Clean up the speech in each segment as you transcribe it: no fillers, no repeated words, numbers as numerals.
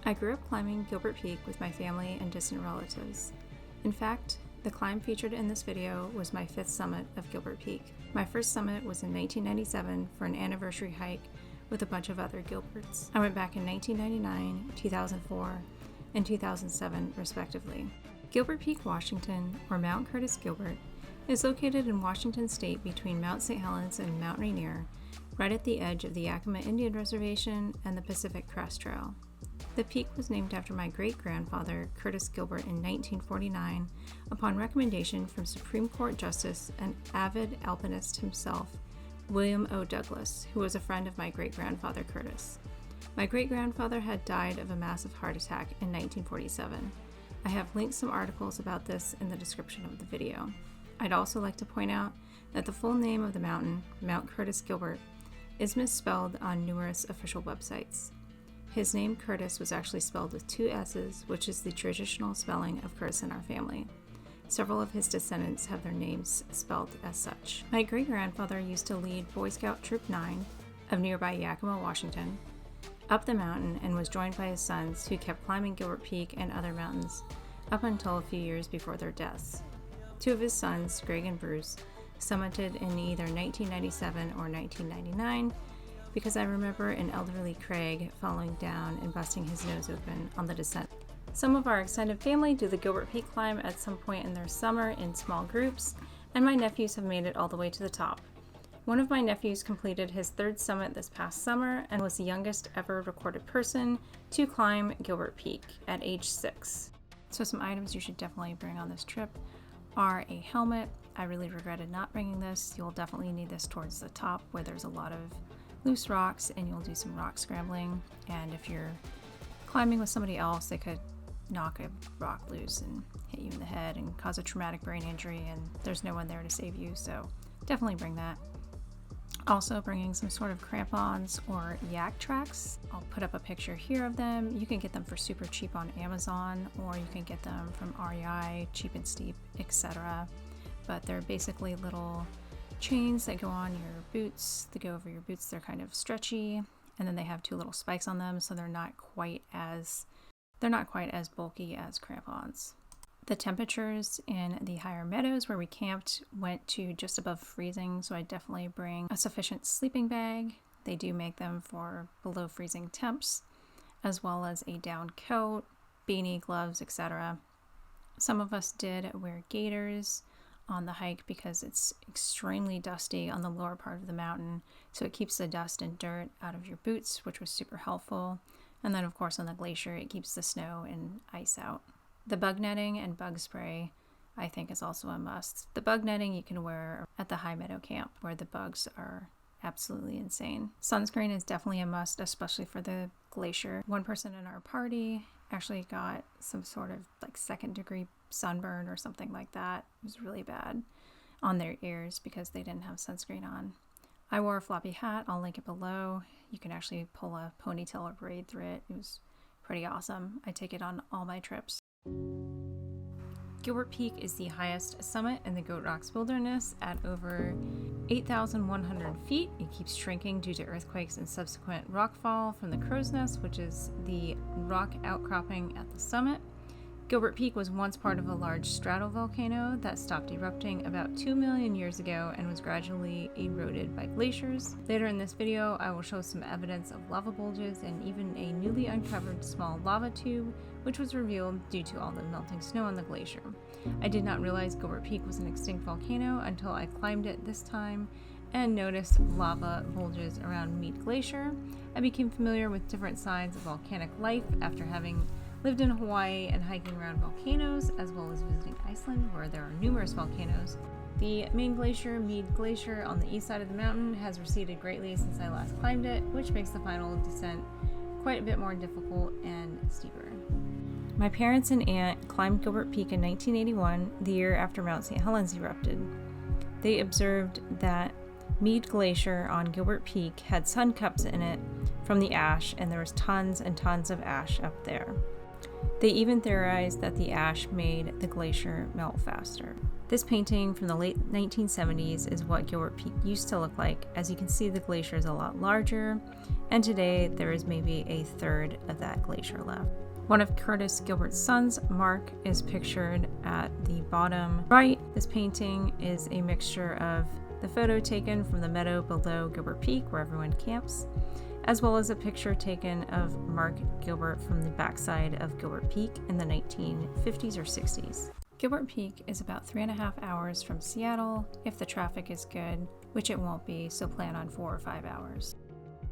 I grew up climbing Gilbert Peak with my family and distant relatives. In fact, the climb featured in this video was my 5th summit of Gilbert Peak. My first summit was in 1997 for an anniversary hike with a bunch of other Gilberts. I went back in 1999, 2004, and 2007 respectively. Gilbert Peak, Washington, or Mount Curtis Gilbert, is located in Washington State between Mount St. Helens and Mount Rainier, right at the edge of the Yakima Indian Reservation and the Pacific Crest Trail. The peak was named after my great-grandfather, Curtis Gilbert, in 1949, upon recommendation from Supreme Court Justice and avid alpinist himself, William O. Douglas, who was a friend of my great-grandfather Curtis. My great-grandfather had died of a massive heart attack in 1947. I have linked some articles about this in the description of the video. I'd also like to point out that the full name of the mountain, Mount Curtis Gilbert, is misspelled on numerous official websites. His name Curtis was actually spelled with 2 S's, which is the traditional spelling of Curtis in our family. Several of his descendants have their names spelled as such. My great-grandfather used to lead Boy Scout Troop 9 of nearby Yakima, Washington, up the mountain and was joined by his sons who kept climbing Gilbert Peak and other mountains up until a few years before their deaths. 2 of his sons, Greg and Bruce, summited in either 1997 or 1999 because I remember an elderly Cragg falling down and busting his nose open on the descent. Some of our extended family do the Gilbert Peak climb at some point in their summer in small groups, and my nephews have made it all the way to the top. One of my nephews completed his 3rd summit this past summer and was the youngest ever recorded person to climb Gilbert Peak at age 6. So some items you should definitely bring on this trip are a helmet. I really regretted not bringing this. You'll definitely need this towards the top where there's a lot of loose rocks and you'll do some rock scrambling, and if you're climbing with somebody else they could knock a rock loose and hit you in the head and cause a traumatic brain injury, and there's no one there to save you, so definitely bring that. Also bringing some sort of crampons or yak tracks. I'll put up a picture here of them. You can get them for super cheap on Amazon, or you can get them from REI, Cheap and Steep, etc. But they're basically little chains that go on your boots. They go over your boots. They're kind of stretchy, and then they have 2 little spikes on them, so they're not quite as bulky as crampons. The temperatures in the higher meadows where we camped went to just above freezing, so I definitely bring a sufficient sleeping bag. They do make them for below freezing temps, as well as a down coat, beanie, gloves, etc. Some of us did wear gaiters on the hike because it's extremely dusty on the lower part of the mountain, so it keeps the dust and dirt out of your boots, which was super helpful. And then of course on the glacier it keeps the snow and ice out. The bug netting and bug spray I think is also a must. The bug netting you can wear at the high meadow camp where the bugs are absolutely insane. Sunscreen is definitely a must, especially for the glacier. One person in our party actually got some sort of like 2nd-degree sunburn or something like that. It was really bad on their ears because they didn't have sunscreen on. I wore a floppy hat. I'll link it below. You can actually pull a ponytail or braid through it. It was pretty awesome. I take it on all my trips. Gilbert Peak is the highest summit in the Goat Rocks Wilderness at over 8,100 feet. It keeps shrinking due to earthquakes and subsequent rockfall from the Crow's Nest, which is the rock outcropping at the summit. Gilbert Peak was once part of a large stratovolcano that stopped erupting about 2 million years ago and was gradually eroded by glaciers. Later in this video, I will show some evidence of lava bulges and even a newly uncovered small lava tube, which was revealed due to all the melting snow on the glacier. I did not realize Gilbert Peak was an extinct volcano until I climbed it this time and noticed lava bulges around Mead Glacier. I became familiar with different signs of volcanic life after having lived in Hawaii and hiking around volcanoes, as well as visiting Iceland, where there are numerous volcanoes. The main glacier, Mead Glacier, on the east side of the mountain has receded greatly since I last climbed it, which makes the final descent quite a bit more difficult and steeper. My parents and aunt climbed Gilbert Peak in 1981, the year after Mount St. Helens erupted. They observed that Mead Glacier on Gilbert Peak had sun cups in it from the ash, and there was tons and tons of ash up there. They even theorized that the ash made the glacier melt faster. This painting from the late 1970s is what Gilbert Peak used to look like. As you can see, the glacier is a lot larger, and today there is maybe a third of that glacier left. One of Curtis Gilbert's sons, Mark, is pictured at the bottom right. This painting is a mixture of the photo taken from the meadow below Gilbert Peak, where everyone camps, as well as a picture taken of Mark Gilbert from the backside of Gilbert Peak in the 1950s or 60s. Gilbert Peak is about 3.5 hours from Seattle if the traffic is good, which it won't be, so plan on 4 or 5 hours.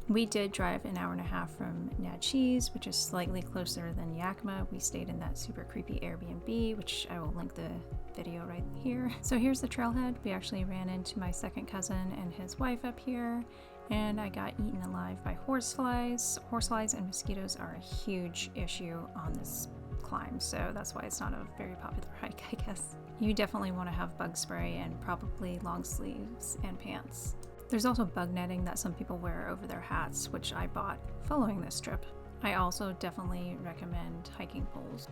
We did drive 1.5 hours from Natchez, which is slightly closer than Yakima. We stayed in that super creepy Airbnb, which I will link the video right here. So here's the trailhead. We actually ran into my second cousin and his wife up here, and I got eaten alive by horseflies. Horseflies and mosquitoes are a huge issue on this climb, so that's why it's not a very popular hike, I guess. You definitely want to have bug spray and probably long sleeves and pants. There's also bug netting that some people wear over their hats, which I bought following this trip. I also definitely recommend hiking poles.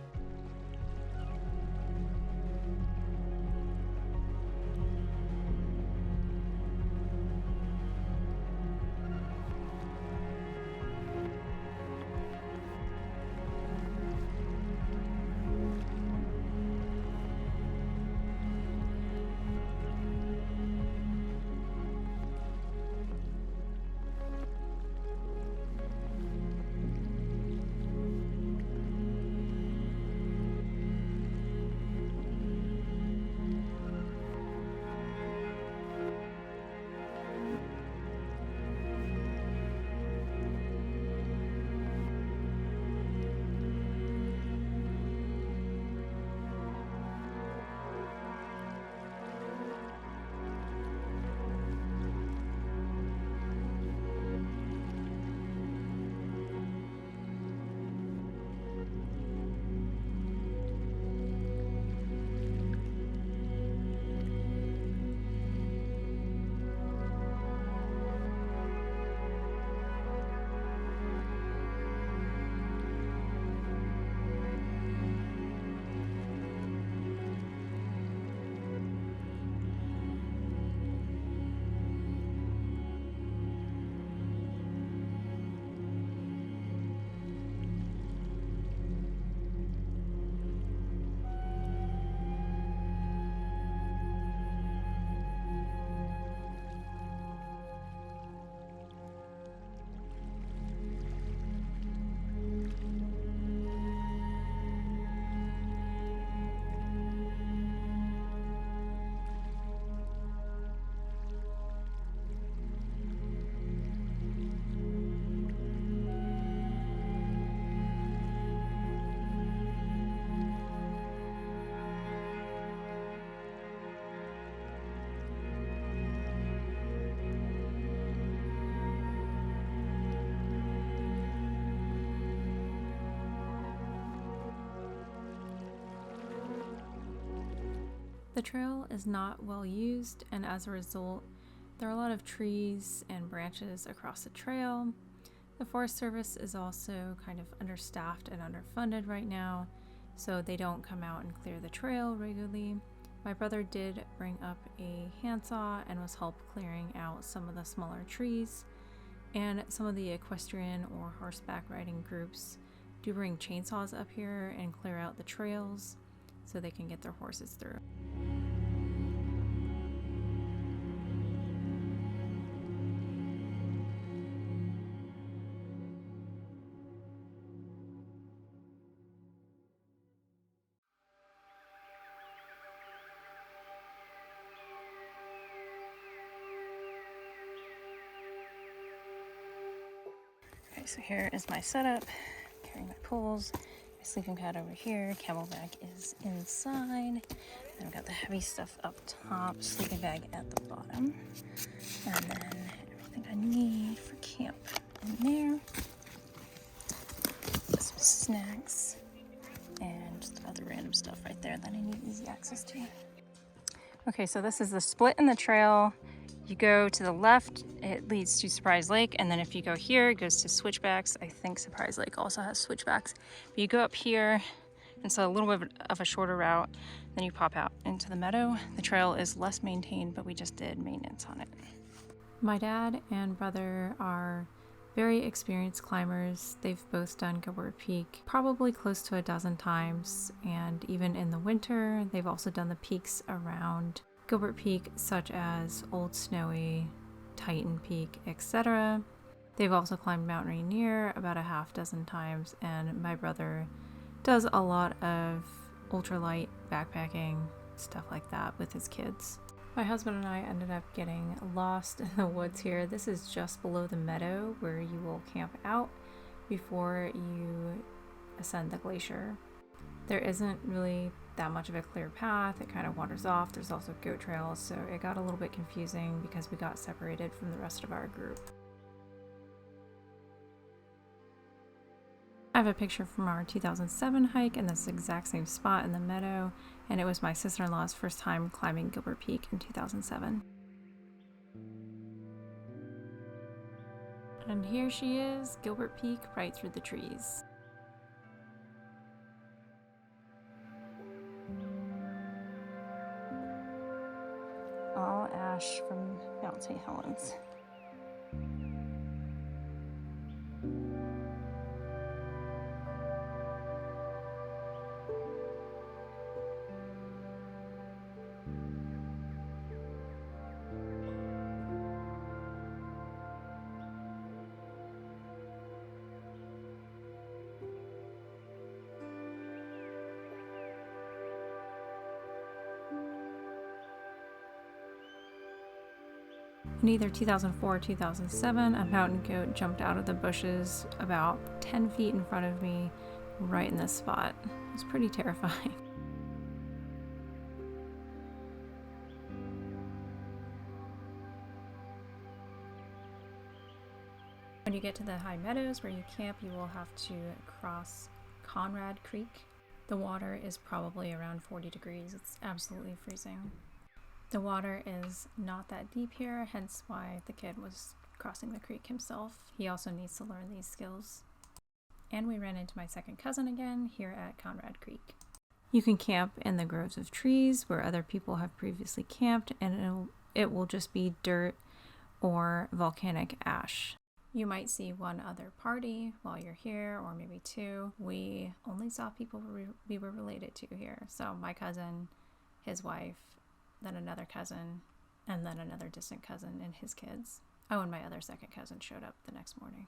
The trail is not well used, and as a result, there are a lot of trees and branches across the trail. The Forest Service is also kind of understaffed and underfunded right now, so they don't come out and clear the trail regularly. My brother did bring up a handsaw and was help clearing out some of the smaller trees, and some of the equestrian or horseback riding groups do bring chainsaws up here and clear out the trails so they can get their horses through. Okay, so here is my setup, carrying my poles. My sleeping pad over here, camel bag is inside. Then I've got the heavy stuff up top, sleeping bag at the bottom. And then everything I need for camp in there. Some snacks and just other random stuff right there that I need easy access to. Okay, so this is the split in the trail. You go to the left, it leads to Surprise Lake, and then if you go here, it goes to Switchbacks. I think Surprise Lake also has switchbacks. But you go up here, and so a little bit of a shorter route, then you pop out into the meadow. The trail is less maintained, but we just did maintenance on it. My dad and brother are very experienced climbers. They've both done Gilbert Peak probably close to 12 times, and even in the winter, they've also done the peaks around Gilbert Peak, such as Old Snowy, Titan Peak, etc. They've also climbed Mount Rainier about 6 times, and my brother does a lot of ultralight backpacking, stuff like that with his kids. My husband and I ended up getting lost in the woods here. This is just below the meadow where you will camp out before you ascend the glacier. There isn't really that much of a clear path. It kind of wanders off. There's also goat trails, so it got a little bit confusing because we got separated from the rest of our group. I have a picture from our 2007 hike in this exact same spot in the meadow, and it was my sister-in-law's first time climbing Gilbert Peak in 2007. And here she is, Gilbert Peak, right through the trees. All ash from Mount St. Helens. In either 2004 or 2007, a mountain goat jumped out of the bushes about 10 feet in front of me, right in this spot. It was pretty terrifying. When you get to the high meadows where you camp, you will have to cross Conrad Creek. The water is probably around 40 degrees. It's absolutely freezing. The water is not that deep here, hence why the kid was crossing the creek himself. He also needs to learn these skills. And we ran into my second cousin again here at Conrad Creek. You can camp in the groves of trees where other people have previously camped, and it will just be dirt or volcanic ash. You might see one other party while you're here, or maybe two. We only saw people we were related to here. So my cousin, his wife, then another cousin, and then another distant cousin and his kids. Oh, and my other second cousin showed up the next morning.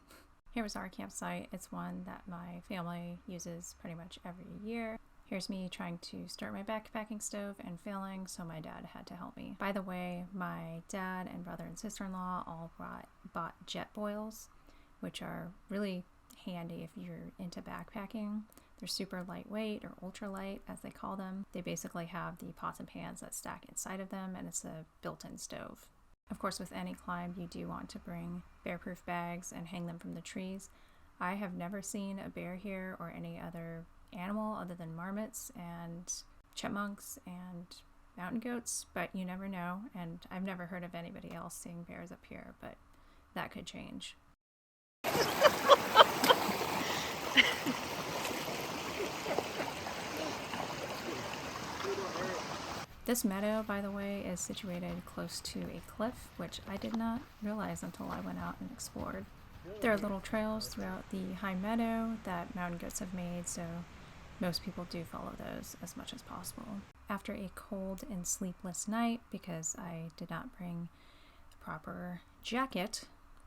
Here was our campsite. It's one that my family uses pretty much every year. Here's me trying to start my backpacking stove and failing, so my dad had to help me. By the way, my dad and brother and sister-in-law all bought jet boils, which are really handy if you're into backpacking. They're super lightweight, or ultralight as they call them. They basically have the pots and pans that stack inside of them, and it's a built-in stove. Of course, with any climb, you do want to bring bear-proof bags and hang them from the trees. I have never seen a bear here or any other animal other than marmots and chipmunks and mountain goats, but you never know, and I've never heard of anybody else seeing bears up here, but that could change. This meadow, by the way, is situated close to a cliff, which I did not realize until I went out and explored. There are little trails throughout the high meadow that mountain goats have made, so most people do follow those as much as possible. After a cold and sleepless night, because I did not bring a proper jacket,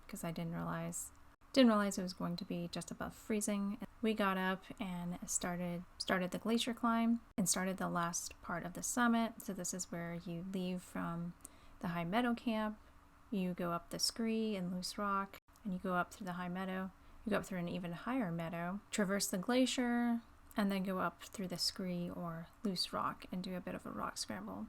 because I didn't realize it was going to be just above freezing, we got up and started the glacier climb and started the last part of the summit. So this is where you leave from the high meadow camp, you go up the scree and loose rock, and you go up through the high meadow. You go up through an even higher meadow, traverse the glacier, and then go up through the scree or loose rock and do a bit of a rock scramble.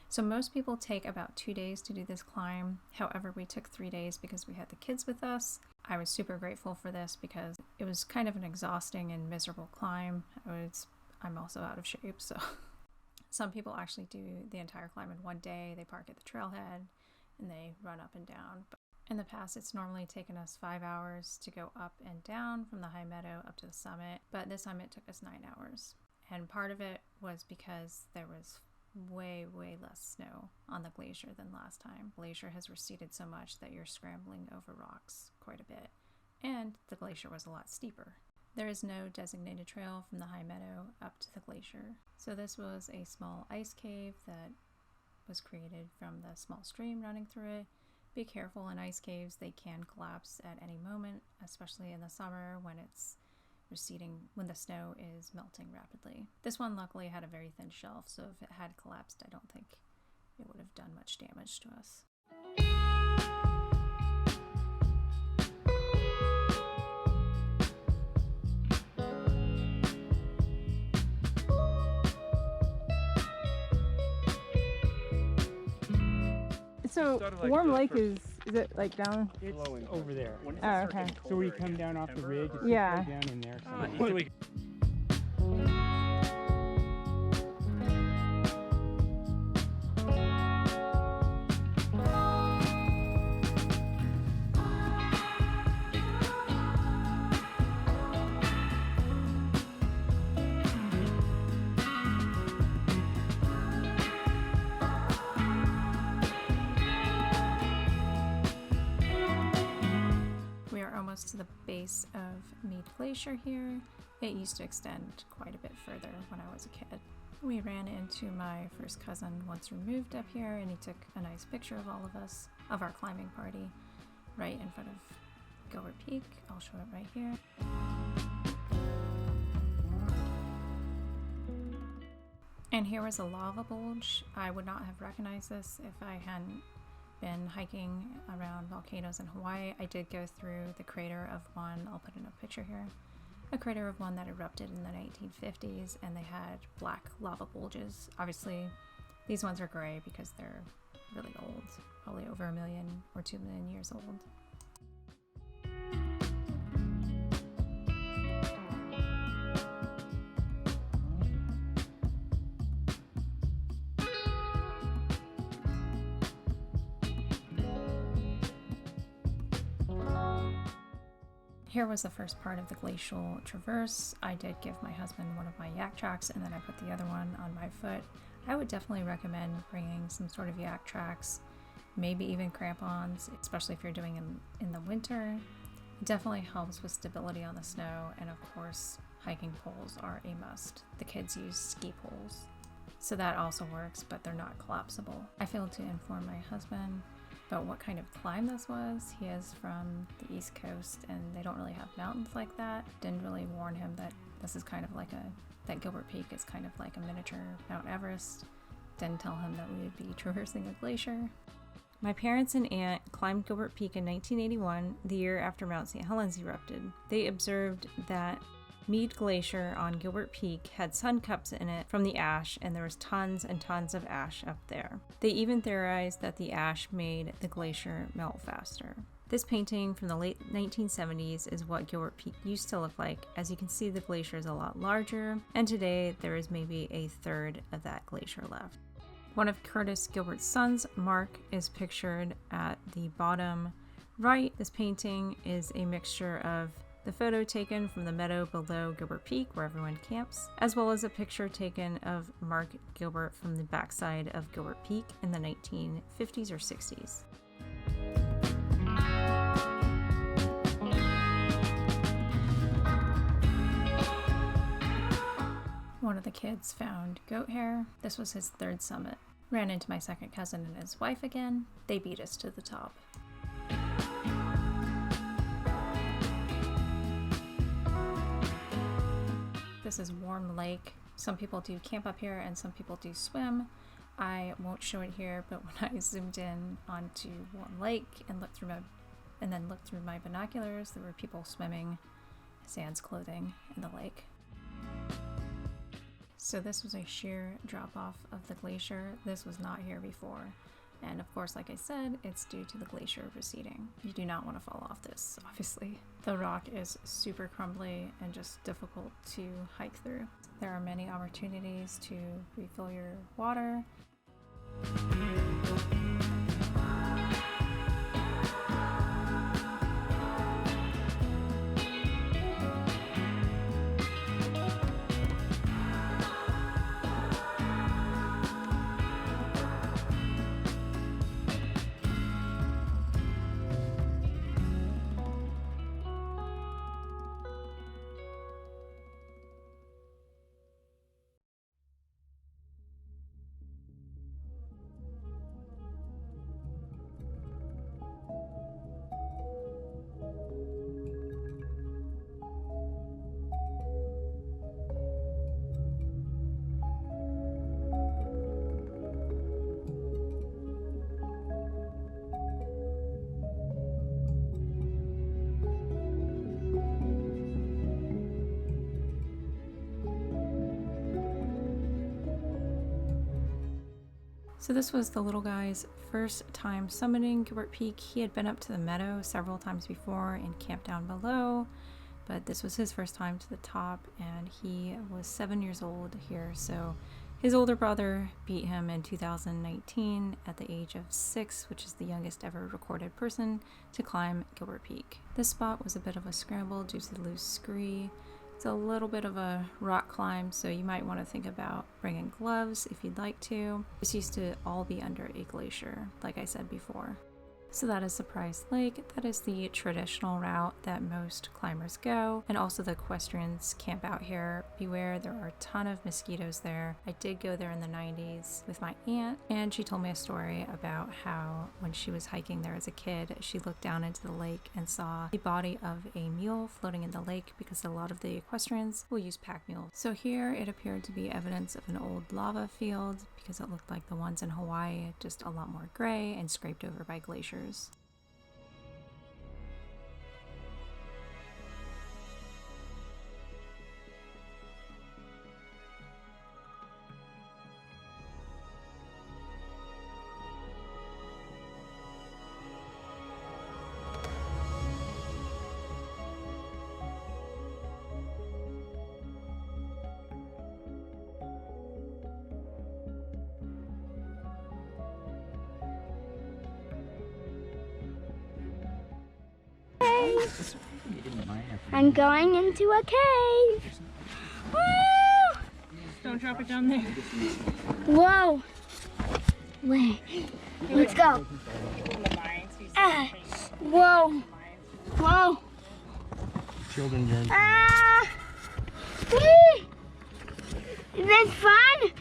So most people take about 2 days to do this climb. However, we took 3 days because we had the kids with us. I was super grateful for this because it was kind of an exhausting and miserable climb. I'm also out of shape, so some people actually do the entire climb in 1 day. They park at the trailhead, and they run up and down. But in the past, it's normally taken us 5 hours to go up and down from the high meadow up to the summit, but this time it took us 9 hours. And part of it was because there was way less snow on the glacier than last time. The glacier has receded so much that you're scrambling over rocks quite a bit, and the glacier was a lot steeper. There is no designated trail from the high meadow up to the glacier. So this was a small ice cave that was created from the small stream running through it. Be careful in ice caves, they can collapse at any moment, especially in the summer when it's receding, when the snow is melting rapidly. This one luckily had a very thin shelf, so if it had collapsed, I don't think it would have done much damage to us. So like Warm Lake is it like down? It's over there. Oh, okay. So when you come down off the ridge, it's Yeah. right down in there. somewhere. To the base of Mead Glacier here. It used to extend quite a bit further when I was a kid. We ran into my first cousin once removed up here, and he took a nice picture of all of us, of our climbing party, right in front of Gilbert Peak. I'll show it right here. And here was a lava bulge. I would not have recognized this if I hadn't been hiking around volcanoes in Hawaii. I did go through the crater of one, I'll put in a picture here, a crater of one that erupted in the 1950s, and they had black lava bulges. Obviously, these ones are gray because they're really old, probably over 1 million or 2 million years old. Here was the first part of the glacial traverse. I did give my husband one of my yak tracks, and then I put the other one on my foot. I would definitely recommend bringing some sort of yak tracks, maybe even crampons, especially if you're doing in the winter. It definitely helps with stability on the snow, and of course, hiking poles are a must. The kids use ski poles, so that also works, but they're not collapsible. I failed to inform my husband about what kind of climb this was. He is from the East Coast and they don't really have mountains like that. Didn't really warn him that this is kind of like that Gilbert Peak is kind of like a miniature Mount Everest. Didn't tell him that we would be traversing a glacier. My parents and aunt climbed Gilbert Peak in 1981, the year after Mount St. Helens erupted. They observed that Mead Glacier on Gilbert Peak had sun cups in it from the ash, and there was tons and tons of ash up there. They even theorized that the ash made the glacier melt faster. This painting from the late 1970s is what Gilbert Peak used to look like. As you can see, the glacier is a lot larger, and today there is maybe a third of that glacier left. One of Curtis Gilbert's sons, Mark, is pictured at the bottom right. This painting is a mixture of the photo taken from the meadow below Gilbert Peak where everyone camps, as well as a picture taken of Mark Gilbert from the backside of Gilbert Peak in the 1950s or 60s. One of the kids found goat hair. This was his third summit. Ran into my second cousin and his wife again. They beat us to the top. This is Warm Lake. Some people do camp up here and some people do swim. I won't show it here, but when I zoomed in onto Warm Lake and looked through my binoculars, there were people swimming, sans clothing, in the lake. So this was a sheer drop off of the glacier. This was not here before. And of course, like I said, it's due to the glacier receding. You do not want to fall off this, obviously. The rock is super crumbly and just difficult to hike through. There are many opportunities to refill your water. So this was the little guy's first time summiting Gilbert Peak. He had been up to the meadow several times before and camped down below, but this was his first time to the top, and he was 7 years old here. So his older brother beat him in 2019 at the age of 6, which is the youngest ever recorded person to climb Gilbert Peak. This spot was a bit of a scramble due to the loose scree. It's a little bit of a rock climb, so you might want to think about bringing gloves if you'd like to. This used to all be under a glacier, like I said before. So that is Surprise Lake. That is the traditional route that most climbers go, and also the equestrians camp out here. Beware, there are a ton of mosquitoes there. I did go there in the 90s with my aunt, and she told me a story about how when she was hiking there as a kid, she looked down into the lake and saw the body of a mule floating in the lake, because a lot of the equestrians will use pack mules. So here it appeared to be evidence of an old lava field, because it looked like the ones in Hawaii, just a lot more gray and scraped over by glaciers. I'm going into a cave. Woo! Don't drop it down there. Whoa. Wait. Let's go. Ah. Whoa. Whoa. Children journey. Ah. Whee! Is this fun?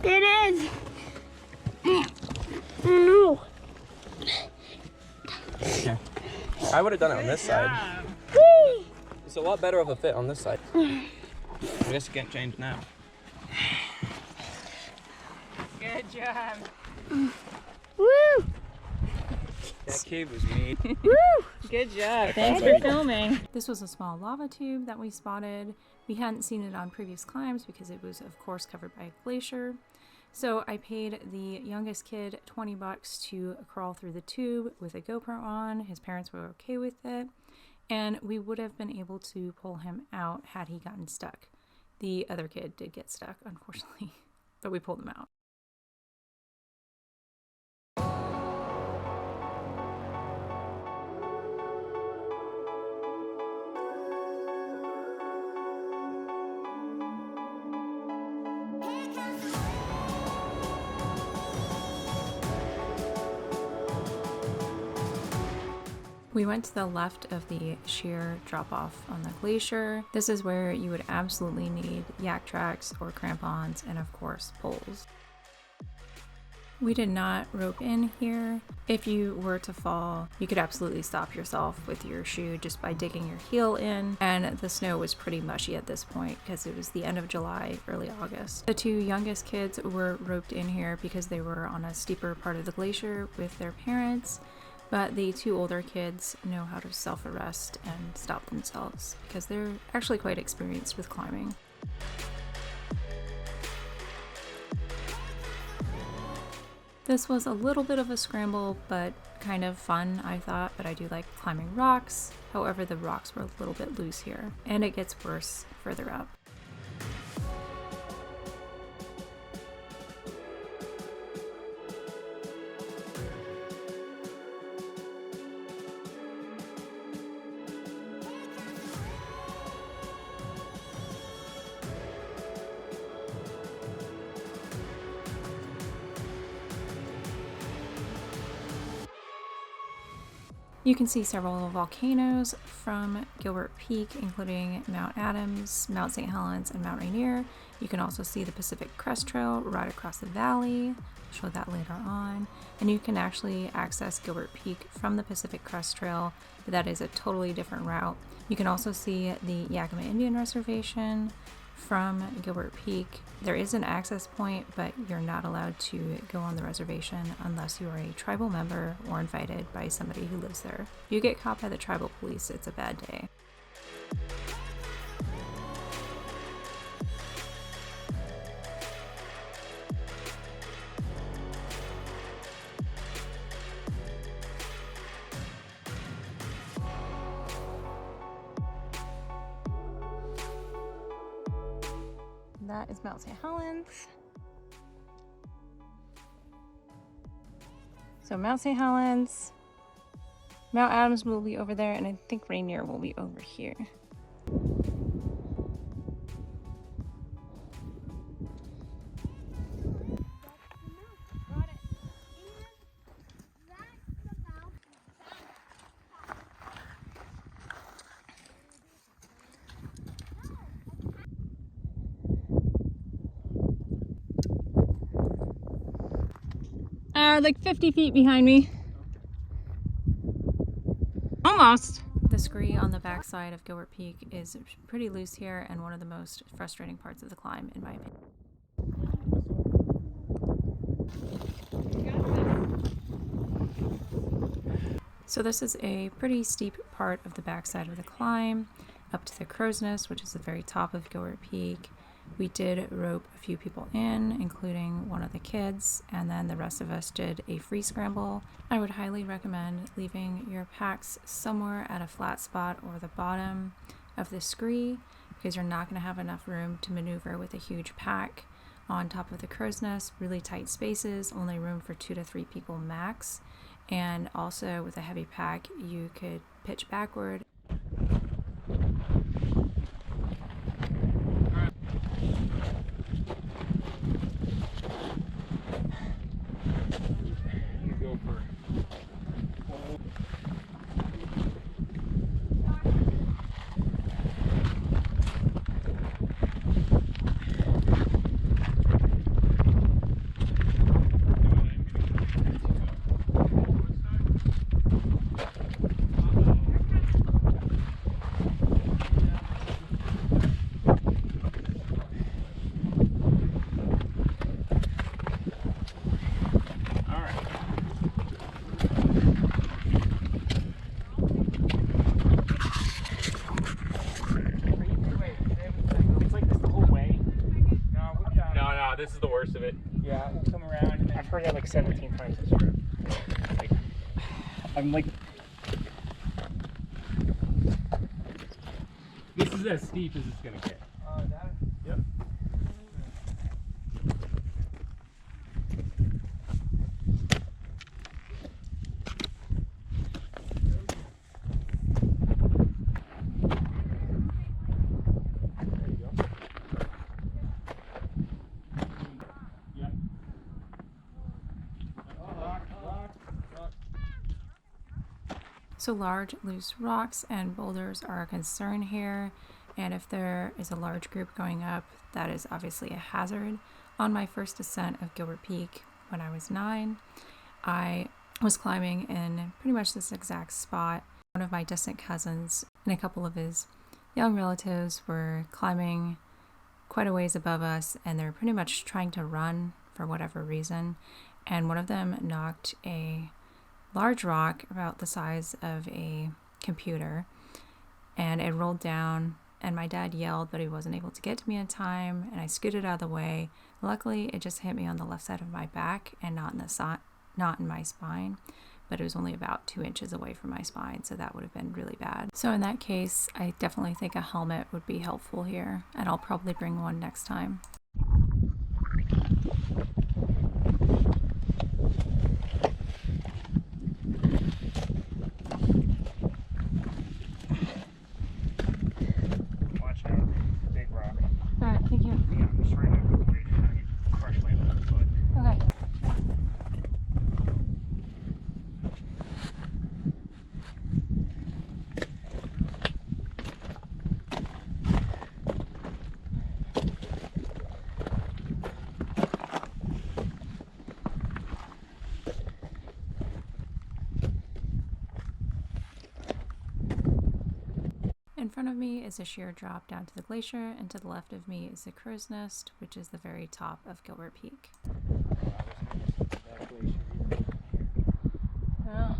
It is. Oh no. Yeah. I would have done it on this side. Whee! It's a lot better of a fit on this side. I guess you can't change now. Good job. Woo! That cave was made. Woo! Good job. Thanks for filming. This was a small lava tube that we spotted. We hadn't seen it on previous climbs because it was, of course, covered by a glacier. So I paid the youngest kid $20 to crawl through the tube with a GoPro on. His parents were okay with it, and we would have been able to pull him out had he gotten stuck. The other kid did get stuck, unfortunately, but we pulled him out. We went to the left of the sheer drop-off on the glacier. This is where you would absolutely need yak tracks or crampons and, of course, poles. We did not rope in here. If you were to fall, you could absolutely stop yourself with your shoe just by digging your heel in, and the snow was pretty mushy at this point because it was the end of July, early August. The two youngest kids were roped in here because they were on a steeper part of the glacier with their parents, but the two older kids know how to self-arrest and stop themselves because they're actually quite experienced with climbing. This was a little bit of a scramble, but kind of fun, I thought, but I do like climbing rocks. However, the rocks were a little bit loose here, and it gets worse further up. You can see several volcanoes from Gilbert Peak, including Mount Adams, Mount St. Helens, and Mount Rainier. You can also see the Pacific Crest Trail right across the valley. I'll show that later on. And you can actually access Gilbert Peak from the Pacific Crest Trail, but that is a totally different route. You can also see the Yakima Indian Reservation from Gilbert Peak. There is an access point, but you're not allowed to go on the reservation unless you are a tribal member or invited by somebody who lives there. If you get caught by the tribal police, it's a bad day. And that is Mount St. Helens. So Mount St. Helens, Mount Adams will be over there, and I think Rainier will be over here. Like 50 feet behind me. Almost. The scree on the backside of Gilbert Peak is pretty loose here and one of the most frustrating parts of the climb, in my opinion. So this is a pretty steep part of the backside of the climb up to the Crow's Nest, which is the very top of Gilbert Peak. We did rope a few people in, including one of the kids, and then the rest of us did a free scramble. I would highly recommend leaving your packs somewhere at a flat spot or the bottom of the scree, because you're not going to have enough room to maneuver with a huge pack on top of the Crow's Nest. Really tight spaces, only room for 2 to 3 people max, and also with a heavy pack you could pitch backward. This is the worst of it. Yeah, we'll come around. And I've heard that like 17 times this year. Like, I'm like, This is as steep as it's gonna get. Yep. So large loose rocks and boulders are a concern here, and if there is a large group going up, that is obviously a hazard. On my first descent of Gilbert Peak when I was 9, I was climbing in pretty much this exact spot. One of my distant cousins and a couple of his young relatives were climbing quite a ways above us, and they're pretty much trying to run for whatever reason, and one of them knocked a large rock about the size of a computer, and it rolled down, and my dad yelled, but he wasn't able to get to me in time, and I scooted out of the way. Luckily, it just hit me on the left side of my back and not in my spine, but it was only about 2 inches away from my spine, so that would have been really bad. So in that case, I definitely think a helmet would be helpful here, and I'll probably bring one next time. watch out, big rock. Alright, thank you. Yeah, I'm just trying to avoid having it crush my left foot. Okay. In front of me is a sheer drop down to the glacier, and to the left of me is the Crow's Nest, which is the very top of Gilbert Peak. Oh.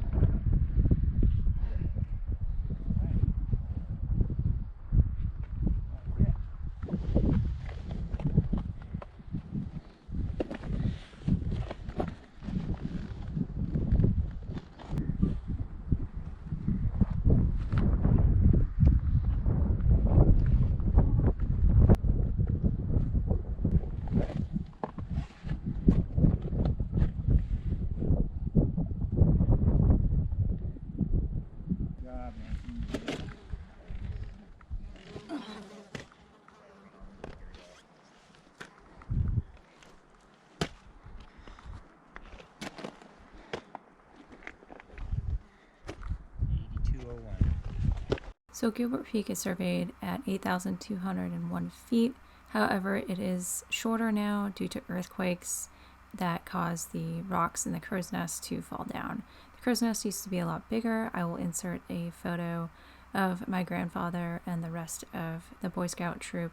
So Gilbert Peak is surveyed at 8,201 feet. However, it is shorter now due to earthquakes that caused the rocks in the crow's nest to fall down. The crow's nest used to be a lot bigger. I will insert a photo of my grandfather and the rest of the Boy Scout troop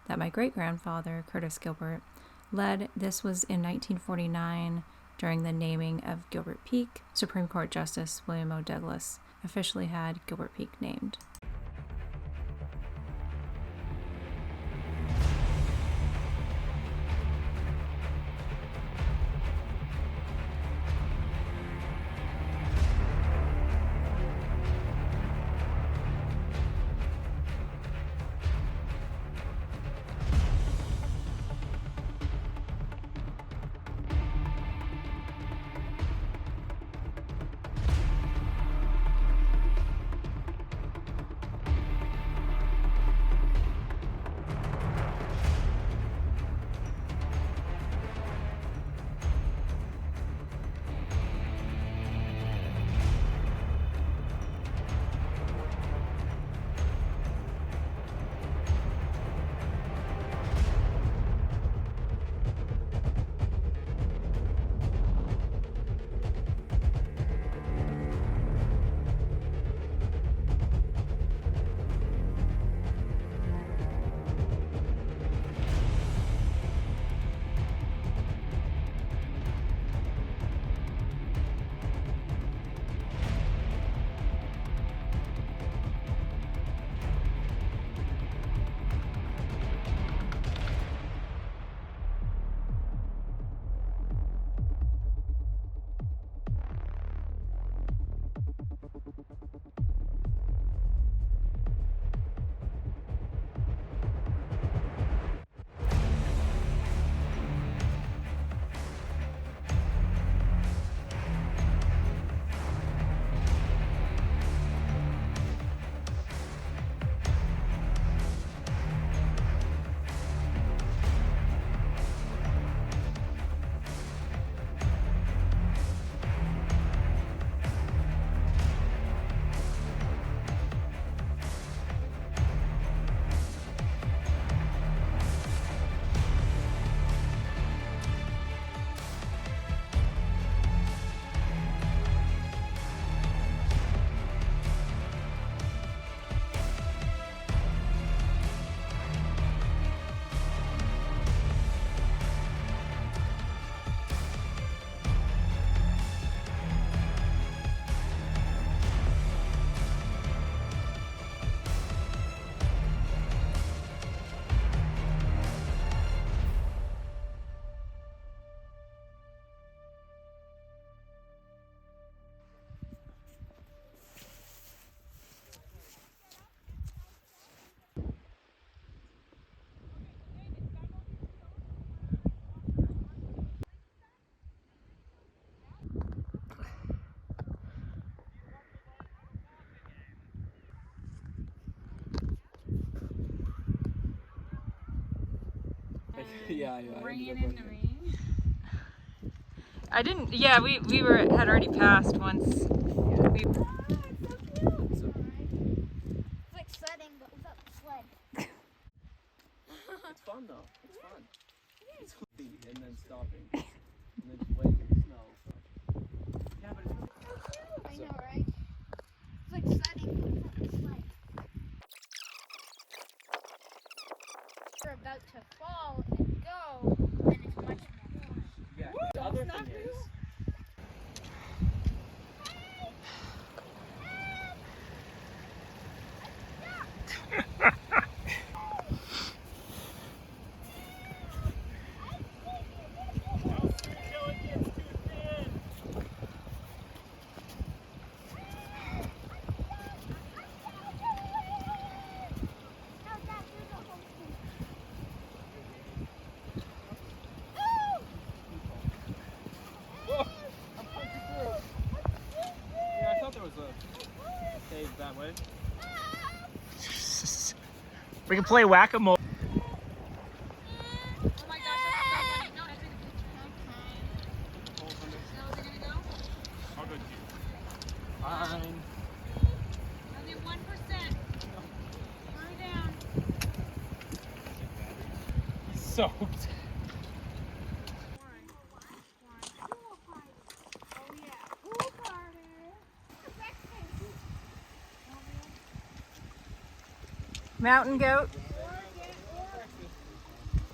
that my great-grandfather, Curtis Gilbert, led. This was in 1949 during the naming of Gilbert Peak. Supreme Court Justice William O. Douglas officially had Gilbert Peak named. Yeah. Bringing in the rain. I didn't. Yeah, we had already passed once. We, It's like sledding, but without the sled. It's fun though. It's fun. It's and then stopping, and then just waiting for the snow. Yeah, but it's I know, right? It's like sledding, but without the sled. We're about to fall and go, and it's much more fun. yeah. The other thing is. That way. We can play whack-a-mole. oh my gosh, that's so funny. No, I think it's gonna go. I'll go too. Fine. Only 1%. soaked. Mountain goat.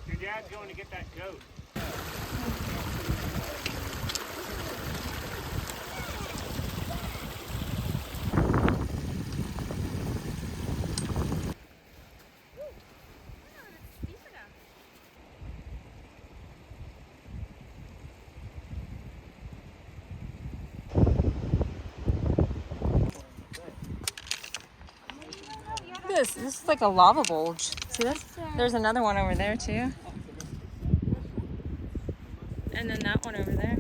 Your dad's going to get that goat. This is like a lava bulge. See this? There's another one over there too. And then that one over there.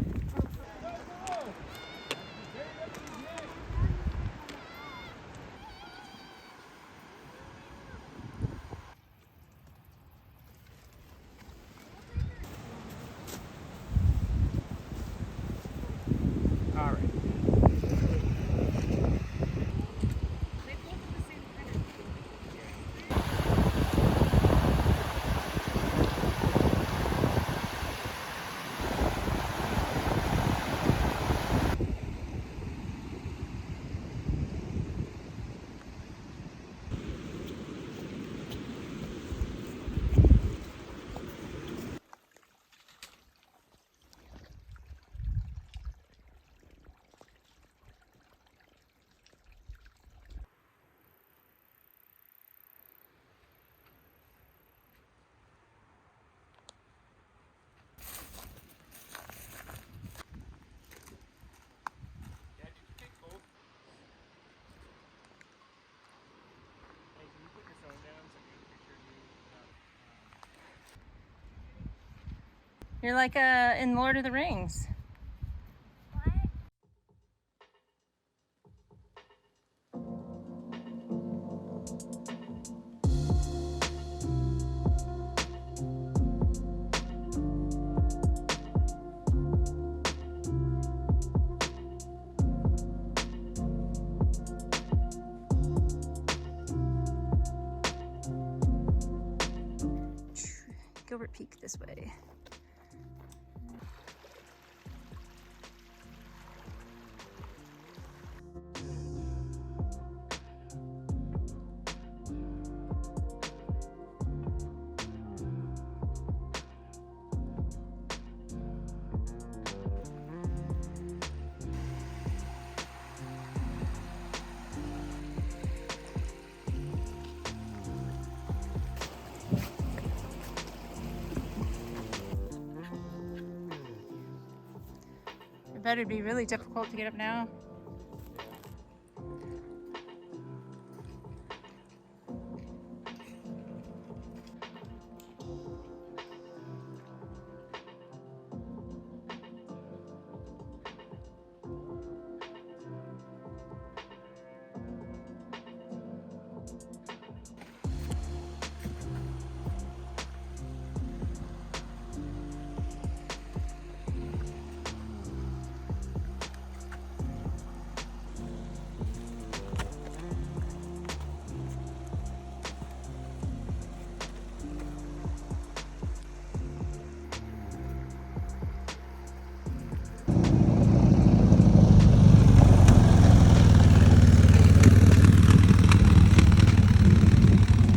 All right. You're like in Lord of the Rings. Gilbert Peak this way. I bet it'd be really difficult to get up now.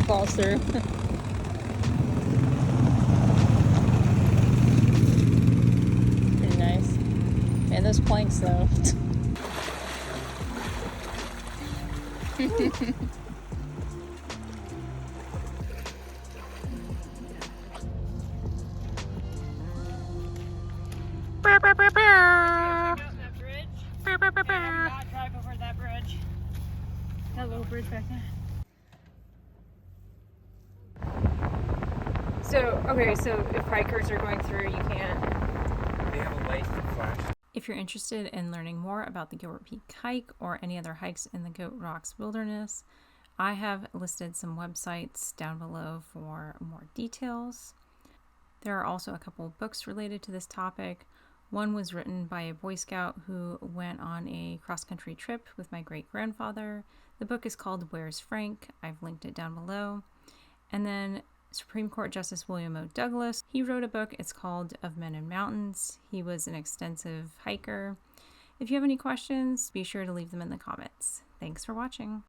Falls through. Pretty nice. And those planks though. Not drive over that bridge. That little bridge back there. So if hikers are going through, you can't. They have a light flash. If you're interested in learning more about the Gilbert Peak hike or any other hikes in the Goat Rocks Wilderness, I have listed some websites down below for more details. There are also a couple of books related to this topic. One was written by a Boy Scout who went on a cross-country trip with my great-grandfather. The book is called Where's Frank? I've linked it down below. And then Supreme Court Justice William O. Douglas. He wrote a book. It's called Of Men and Mountains. He was an extensive hiker. If you have any questions, be sure to leave them in the comments. Thanks for watching.